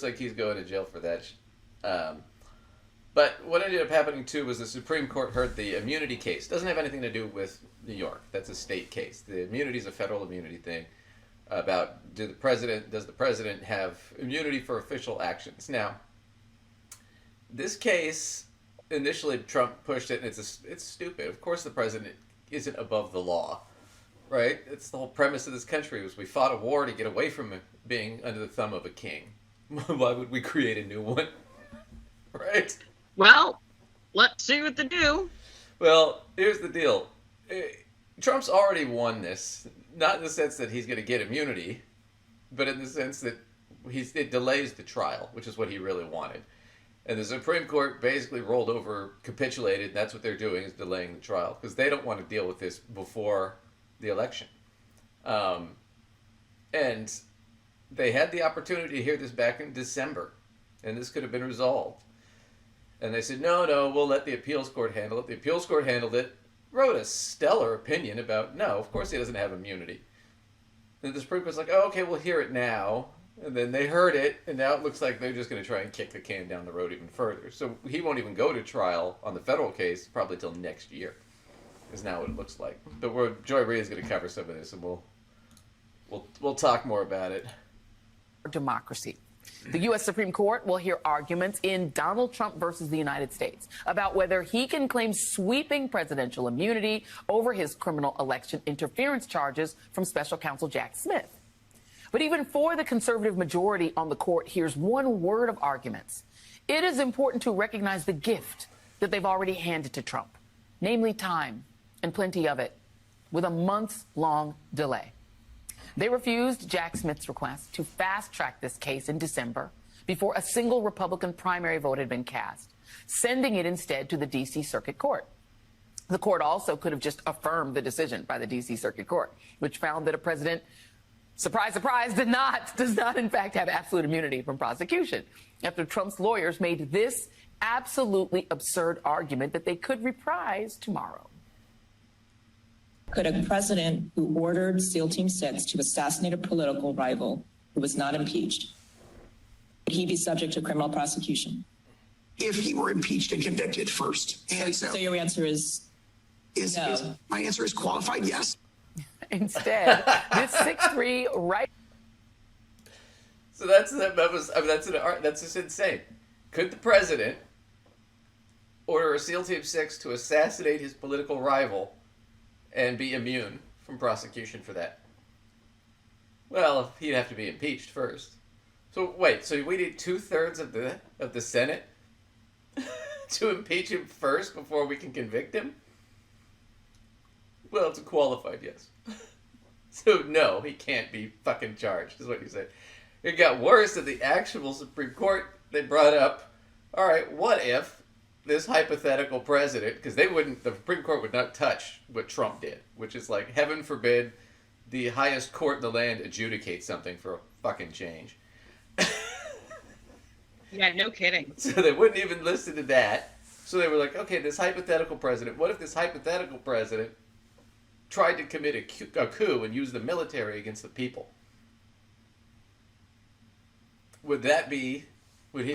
looks like he's going to jail for that. But what ended up happening too was the Supreme Court heard the immunity case. Doesn't have anything to do with New York. That's a state case. The immunity is a federal immunity thing about does the president have immunity for official actions? Now, this case initially Trump pushed it, and it's stupid. Of course, the president isn't above the law, right? It's the whole premise of this country was we fought a war to get away from being under the thumb of a king. Why would we create a new one, right? Well, let's see what they do. Well, here's the deal. Trump's already won this, not in the sense that he's going to get immunity, but in the sense that it delays the trial, which is what he really wanted. And the Supreme Court basically rolled over, capitulated, and that's what they're doing is delaying the trial, because they don't want to deal with this before the election. And they had the opportunity to hear this back in December, and this could have been resolved. And they said, no, we'll let the appeals court handle it. The appeals court handled it, wrote a stellar opinion about, no, of course he doesn't have immunity. And the Supreme Court's like, oh, okay, we'll hear it now. And then they heard it, and now it looks like they're just going to try and kick the can down the road even further. So he won't even go to trial on the federal case probably till next year, is now what it looks like. But Joy Rhea is going to cover some of this, and we'll talk more about it. Democracy. The U.S. Supreme Court will hear arguments in Donald Trump versus the United States about whether he can claim sweeping presidential immunity over his criminal election interference charges from special counsel Jack Smith. But even for the conservative majority on the court, here's one word of arguments. It is important to recognize the gift that they've already handed to Trump, namely time, and plenty of it, with a months-long delay. They refused Jack Smith's request to fast-track this case in December before a single Republican primary vote had been cast, sending it instead to the D.C. Circuit Court. The court also could have just affirmed the decision by the D.C. Circuit Court, which found that a president, surprise, surprise, does not in fact have absolute immunity from prosecution, after Trump's lawyers made this absolutely absurd argument that they could reprise tomorrow. Could a president who ordered SEAL Team 6 to assassinate a political rival who was not impeached, would he be subject to criminal prosecution? If he were impeached and convicted first. And so your answer is no. My answer is qualified yes. Instead, this 6-3 right. So that's just insane. Could the president order a SEAL Team 6 to assassinate his political rival and be immune from prosecution for that? Well, he'd have to be impeached first. So wait, so we need 2/3 of the Senate to impeach him first before we can convict him? Well, it's a qualified yes. So no, he can't be fucking charged, is what you said. It got worse at the actual Supreme Court. They brought up, all right, what if this hypothetical president, because the Supreme Court would not touch what Trump did, which is like, heaven forbid, the highest court in the land adjudicate something for a fucking change. Yeah, no kidding. So they wouldn't even listen to that. So they were like, okay, this hypothetical president, what if this hypothetical president tried to commit a coup and use the military against the people? Would he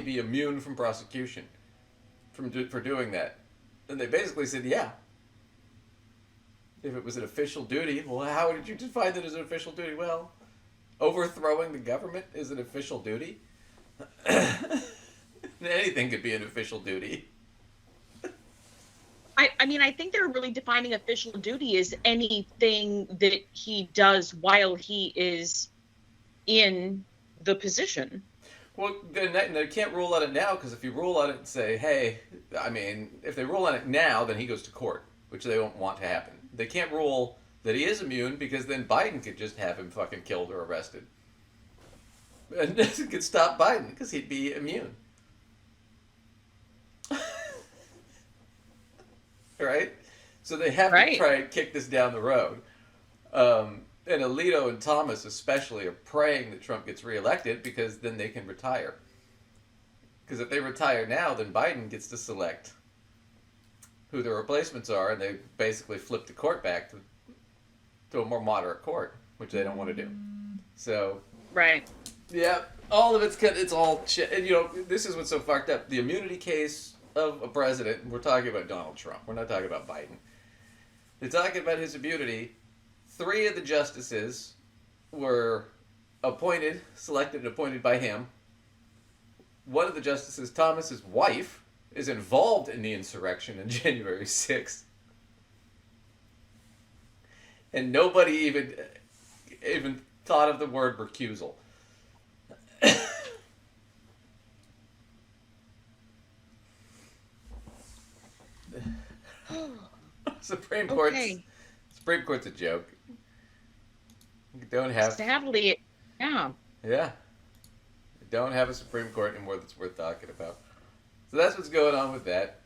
be immune from prosecution for doing that? And they basically said, yeah. If it was an official duty, well, how did you define that as an official duty? Well, overthrowing the government is an official duty. Anything could be an official duty. I mean, I think they're really defining official duty as anything that he does while he is in the position. Well, they can't rule on it now, because if you rule on it and say, hey, I mean, if they rule on it now, then he goes to court, which they don't want to happen. They can't rule that he is immune, because then Biden could just have him fucking killed or arrested. And it could stop Biden, because he'd be immune. Right? So they have to try and kick this down the road. And Alito and Thomas especially are praying that Trump gets reelected, because then they can retire. Because if they retire now, then Biden gets to select who their replacements are, and they basically flip the court back to a more moderate court, which they don't want to do. So, right. Yeah, all of it's all shit. And, you know, this is what's so fucked up. The immunity case of a president, we're talking about Donald Trump. We're not talking about Biden. They're talking about his immunity. 3 of the justices were selected and appointed by him. One of the justices, Thomas's wife, is involved in the insurrection on January 6th. And nobody even thought of the word recusal. Supreme Court's a joke. You don't have Sadly, yeah. Yeah. We don't have a Supreme Court anymore that's worth talking about. So that's what's going on with that.